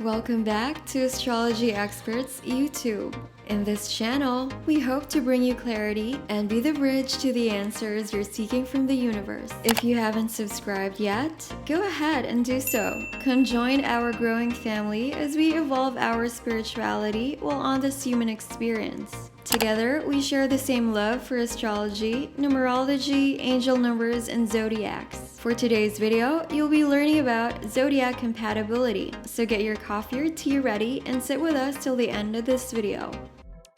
Welcome back to Astrology Experts YouTube. In this channel, we hope to bring you clarity and be the bridge to the answers you're seeking from the universe. If you haven't subscribed yet, go ahead and do so. Come join our growing family as we evolve our spirituality while on this human experience. Together, we share the same love for astrology, numerology, angel numbers, and zodiacs. For today's video, you'll be learning about zodiac compatibility, so get your coffee or tea ready and sit with us till the end of this video.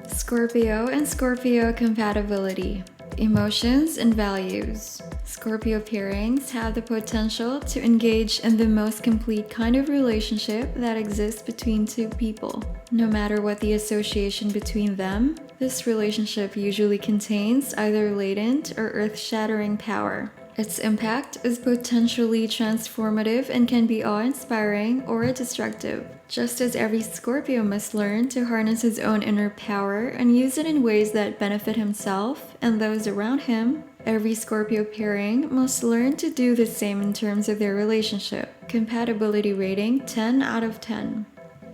Scorpio and Scorpio compatibility. Emotions and values. Scorpio pairings have the potential to engage in the most complete kind of relationship that exists between two people. No matter what the association between them, this relationship usually contains either latent or earth-shattering power. Its impact is potentially transformative and can be awe-inspiring or destructive. Just as every Scorpio must learn to harness his own inner power and use it in ways that benefit himself and those around him, every Scorpio pairing must learn to do the same in terms of their relationship. Compatibility rating 10 out of 10.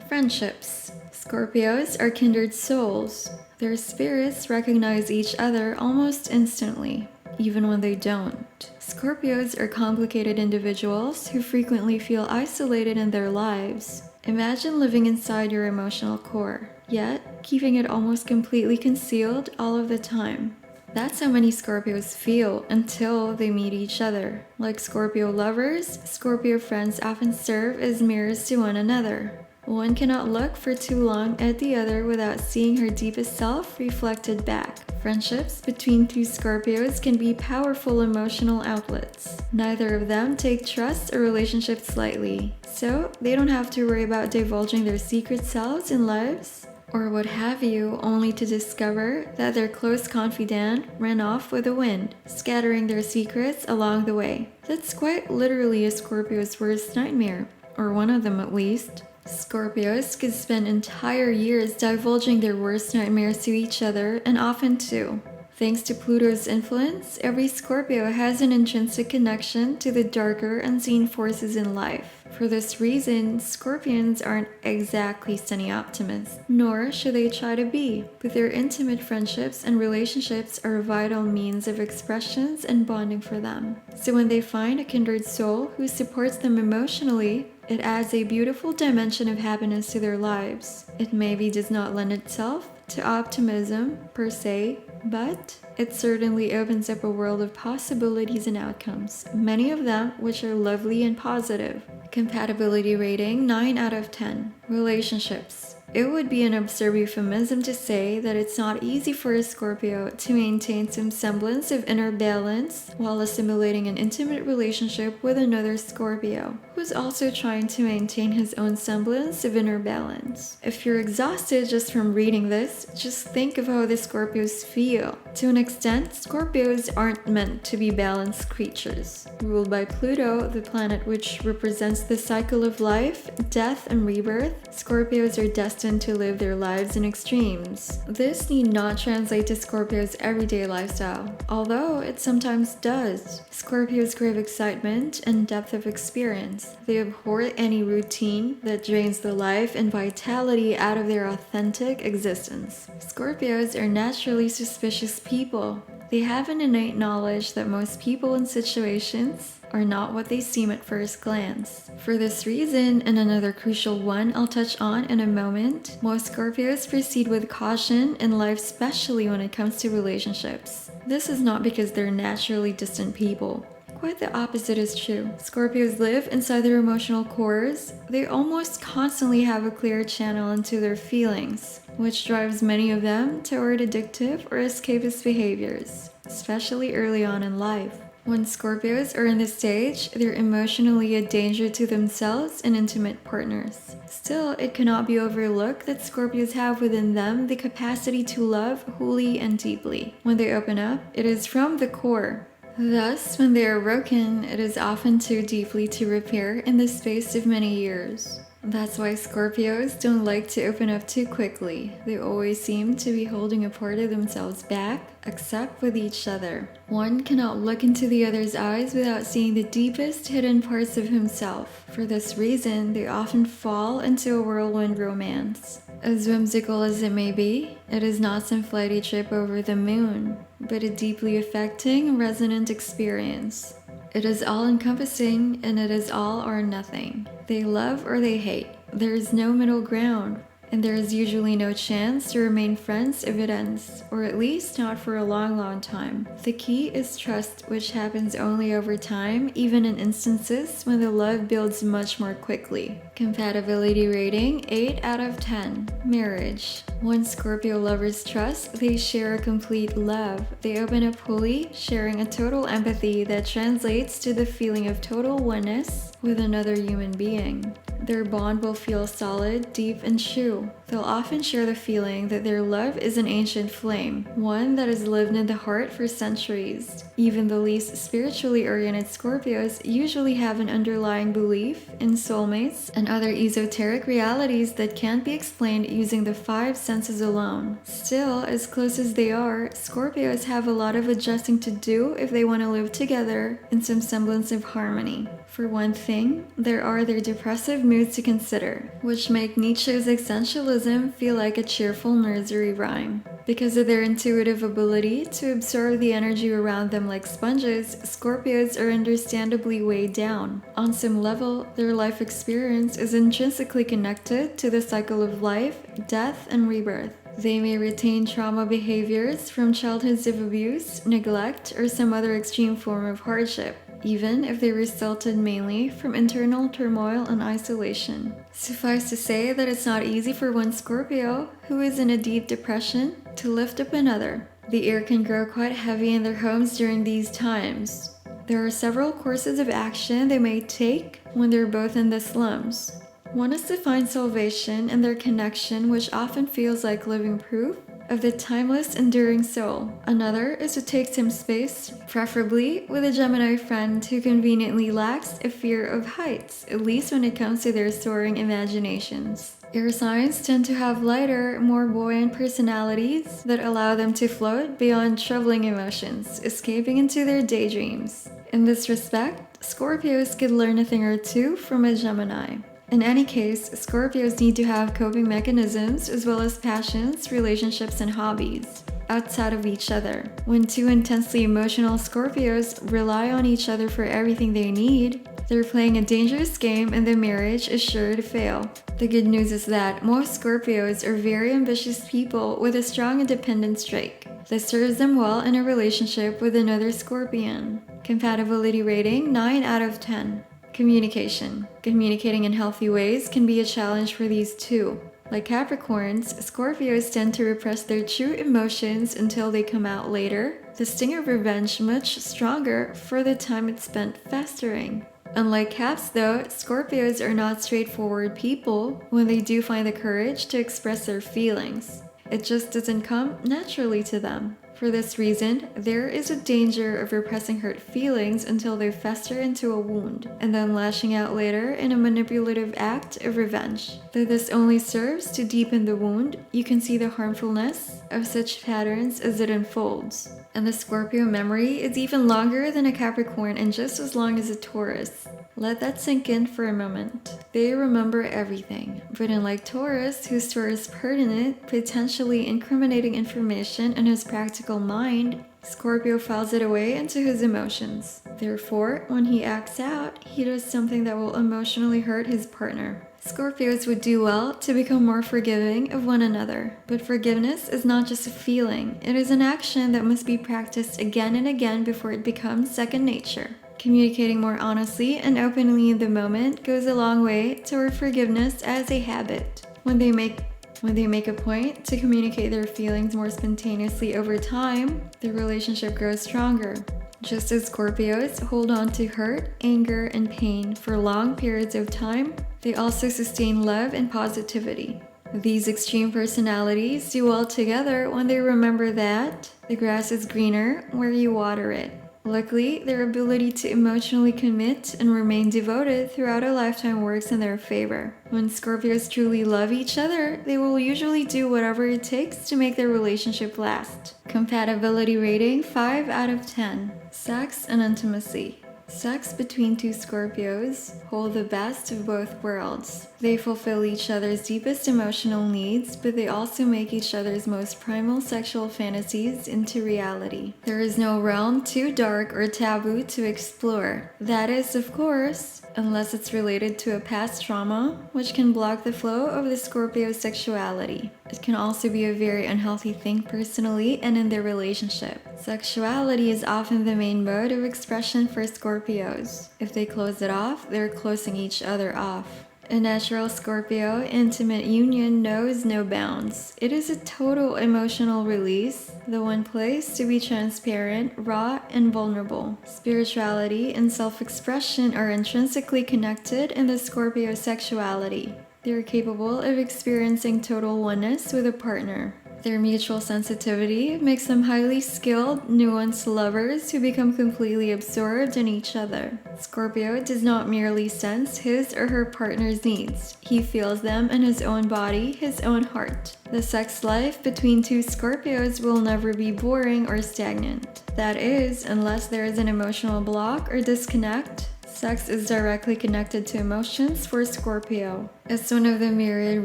Friendships. Scorpios are kindred souls. Their spirits recognize each other almost instantly, even when they don't. Scorpios are complicated individuals who frequently feel isolated in their lives. Imagine living inside your emotional core, yet keeping it almost completely concealed all of the time. That's how many Scorpios feel until they meet each other. Like Scorpio lovers, Scorpio friends often serve as mirrors to one another. One cannot look for too long at the other without seeing her deepest self reflected back. Friendships between two Scorpios can be powerful emotional outlets. Neither of them take trust or relationships lightly, so they don't have to worry about divulging their secret selves and lives, or what have you, only to discover that their close confidant ran off with the wind, scattering their secrets along the way. That's quite literally a Scorpio's worst nightmare, or one of them at least. Scorpios could spend entire years divulging their worst nightmares to each other, and often too. Thanks to Pluto's influence, every Scorpio has an intrinsic connection to the darker, unseen forces in life. For this reason, Scorpions aren't exactly sunny optimists, nor should they try to be. But their intimate friendships and relationships are a vital means of expressions and bonding for them. So when they find a kindred soul who supports them emotionally, it adds a beautiful dimension of happiness to their lives. It maybe does not lend itself to optimism per se, but it certainly opens up a world of possibilities and outcomes, many of them which are lovely and positive. Compatibility rating 9 out of 10. Relationships. It would be an absurd euphemism to say that it's not easy for a Scorpio to maintain some semblance of inner balance while assimilating an intimate relationship with another Scorpio, who's also trying to maintain his own semblance of inner balance. If you're exhausted just from reading this, just think of how the Scorpios feel. To an extent, Scorpios aren't meant to be balanced creatures. Ruled by Pluto, the planet which represents the cycle of life, death, and rebirth, Scorpios are destined to live their lives in extremes. This need not translate to Scorpio's everyday lifestyle, although it sometimes does. Scorpios crave excitement and depth of experience. They abhor any routine that drains the life and vitality out of their authentic existence. Scorpios are naturally suspicious people. They have an innate knowledge that most people and situations are not what they seem at first glance. For this reason, and another crucial one I'll touch on in a moment, most Scorpios proceed with caution in life, especially when it comes to relationships. This is not because they're naturally distant people. Quite the opposite is true. Scorpios live inside their emotional cores. They almost constantly have a clear channel into their feelings, which drives many of them toward addictive or escapist behaviors, especially early on in life. When Scorpios are in this stage, they're emotionally a danger to themselves and intimate partners. Still, it cannot be overlooked that Scorpios have within them the capacity to love wholly and deeply. When they open up, it is from the core. Thus, when they are broken, it is often too deeply to repair in the space of many years. That's why Scorpios don't like to open up too quickly. They always seem to be holding a part of themselves back, except with each other. One cannot look into the other's eyes without seeing the deepest hidden parts of himself. For this reason, they often fall into a whirlwind romance. As whimsical as it may be, it is not some flighty trip over the moon, but a deeply affecting, resonant experience. It is all-encompassing, and it is all or nothing. They love or they hate. There is no middle ground, and there is usually no chance to remain friends if it ends, or at least not for a long time. The key is trust, which happens only over time, even in instances when the love builds much more quickly. Compatibility rating 8 out of 10. Marriage. When Scorpio lovers trust, they share a complete love. They open up fully, sharing a total empathy that translates to the feeling of total oneness with another human being. Their bond will feel solid, deep, and true. They'll often share the feeling that their love is an ancient flame, one that has lived in the heart for centuries. Even the least spiritually oriented Scorpios usually have an underlying belief in soulmates and other esoteric realities that can't be explained using the 5 senses alone. Still, as close as they are, Scorpios have a lot of adjusting to do if they want to live together in some semblance of harmony. For one thing, there are their depressive moods to consider, which make Nietzsche's existentialism feel like a cheerful nursery rhyme. Because of their intuitive ability to absorb the energy around them like sponges, Scorpios are understandably weighed down. On some level, their life experience is intrinsically connected to the cycle of life, death, and rebirth. They may retain trauma behaviors from childhoods of abuse, neglect, or some other extreme form of hardship, even if they resulted mainly from internal turmoil and isolation. Suffice to say that it's not easy for one Scorpio, who is in a deep depression, to lift up another. The air can grow quite heavy in their homes during these times. There are several courses of action they may take when they're both in the slums. One is to find salvation in their connection, which often feels like living proof of the timeless, enduring soul. Another is to take some space, preferably with a Gemini friend who conveniently lacks a fear of heights, at least when it comes to their soaring imaginations. Air signs tend to have lighter, more buoyant personalities that allow them to float beyond troubling emotions, escaping into their daydreams. In this respect, Scorpios could learn a thing or two from a Gemini. In any case, Scorpios need to have coping mechanisms as well as passions, relationships, and hobbies outside of each other. When two intensely emotional Scorpios rely on each other for everything they need, they're playing a dangerous game and the marriage is sure to fail. The good news is that most Scorpios are very ambitious people with a strong independent streak. This serves them well in a relationship with another Scorpion. Compatibility rating 9 out of 10. Communication. Communicating in healthy ways can be a challenge for these two. Like Capricorns, Scorpios tend to repress their true emotions until they come out later, the sting of revenge much stronger for the time it's spent festering. Unlike Caps though, Scorpios are not straightforward people when they do find the courage to express their feelings. It just doesn't come naturally to them. For this reason, there is a danger of repressing hurt feelings until they fester into a wound, and then lashing out later in a manipulative act of revenge. Though this only serves to deepen the wound, you can see the harmfulness of such patterns as it unfolds. And the Scorpio memory is even longer than a Capricorn and just as long as a Taurus. Let that sink in for a moment. They remember everything, but unlike Taurus, who stores pertinent, potentially incriminating information in his practical mind, Scorpio files it away into his emotions. Therefore, when he acts out, he does something that will emotionally hurt his partner. Scorpios would do well to become more forgiving of one another. But forgiveness is not just a feeling, it is an action that must be practiced again and again before it becomes second nature. Communicating more honestly and openly in the moment goes a long way toward forgiveness as a habit. When they make a point to communicate their feelings more spontaneously over time, the relationship grows stronger. Just as Scorpios hold on to hurt, anger, and pain for long periods of time, they also sustain love and positivity. These extreme personalities do well together when they remember that the grass is greener where you water it. Luckily, their ability to emotionally commit and remain devoted throughout a lifetime works in their favor. When Scorpios truly love each other, they will usually do whatever it takes to make their relationship last. Compatibility rating 5 out of 10. Sex and intimacy. Sex between two Scorpios hold the best of both worlds. They fulfill each other's deepest emotional needs, but they also make each other's most primal sexual fantasies into reality. There is no realm too dark or taboo to explore. That is, of course, unless it's related to a past trauma, which can block the flow of the Scorpio's sexuality. It can also be a very unhealthy thing personally and in their relationship. Sexuality is often the main mode of expression for Scorpios. If they close it off, they're closing each other off. A natural Scorpio intimate union knows no bounds. It is a total emotional release, the one place to be transparent, raw, and vulnerable. Spirituality and self-expression are intrinsically connected in the Scorpio sexuality. They are capable of experiencing total oneness with a partner. Their mutual sensitivity makes them highly skilled, nuanced lovers who become completely absorbed in each other. Scorpio does not merely sense his or her partner's needs. He feels them in his own body, his own heart. The sex life between two Scorpios will never be boring or stagnant. That is, unless there is an emotional block or disconnect. Sex is directly connected to emotions for Scorpio. It's one of the myriad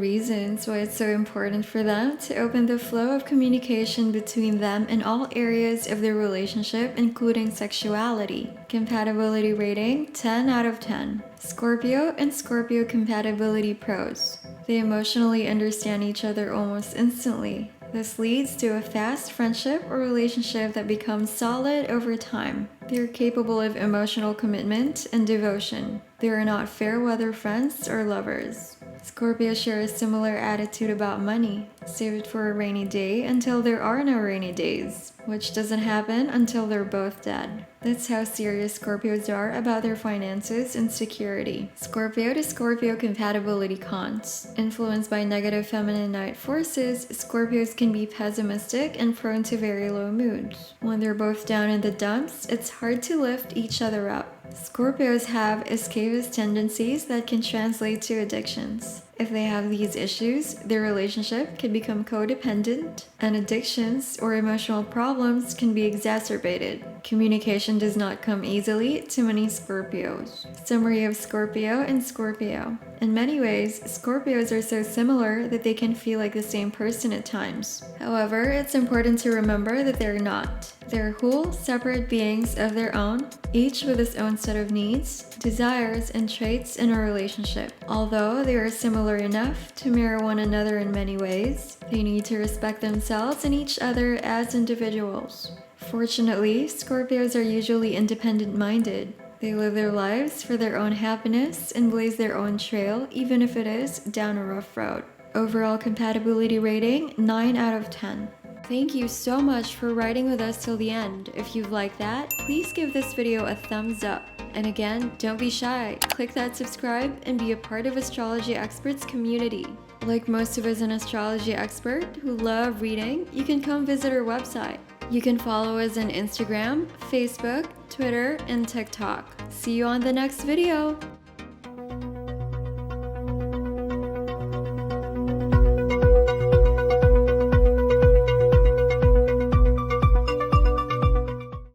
reasons why it's so important for them to open the flow of communication between them in all areas of their relationship, including sexuality. Compatibility rating 10 out of 10. Scorpio and Scorpio Compatibility Pros. They emotionally understand each other almost instantly. This leads to a fast friendship or relationship that becomes solid over time. They are capable of emotional commitment and devotion. They are not fair weather friends or lovers. Scorpios share a similar attitude about money. Save it for a rainy day until there are no rainy days, which doesn't happen until they're both dead. That's how serious Scorpios are about their finances and security. Scorpio to Scorpio Compatibility Cons. Influenced by negative feminine night forces, Scorpios can be pessimistic and prone to very low moods. When they're both down in the dumps, it's hard to lift each other up. Scorpios have escapist tendencies that can translate to addictions. If they have these issues, their relationship can become codependent, and addictions or emotional problems can be exacerbated. Communication does not come easily to many Scorpios. Summary of Scorpio and Scorpio. In many ways, Scorpios are so similar that they can feel like the same person at times. However, it's important to remember that they're not. They're whole, separate beings of their own, each with its own set of needs, desires, and traits in a relationship. Although they are similar enough to mirror one another in many ways, they need to respect themselves and each other as individuals. Fortunately, Scorpios are usually independent-minded. They live their lives for their own happiness and blaze their own trail, even if it is down a rough road. Overall compatibility rating 9 out of 10. Thank you so much for riding with us till the end. If you've liked that, please give this video a thumbs up. And again, don't be shy. Click that subscribe and be a part of Astrology Experts community. Like most of us an astrology expert who love reading, you can come visit our website. You can follow us on Instagram, Facebook, Twitter, and TikTok. See you on the next video!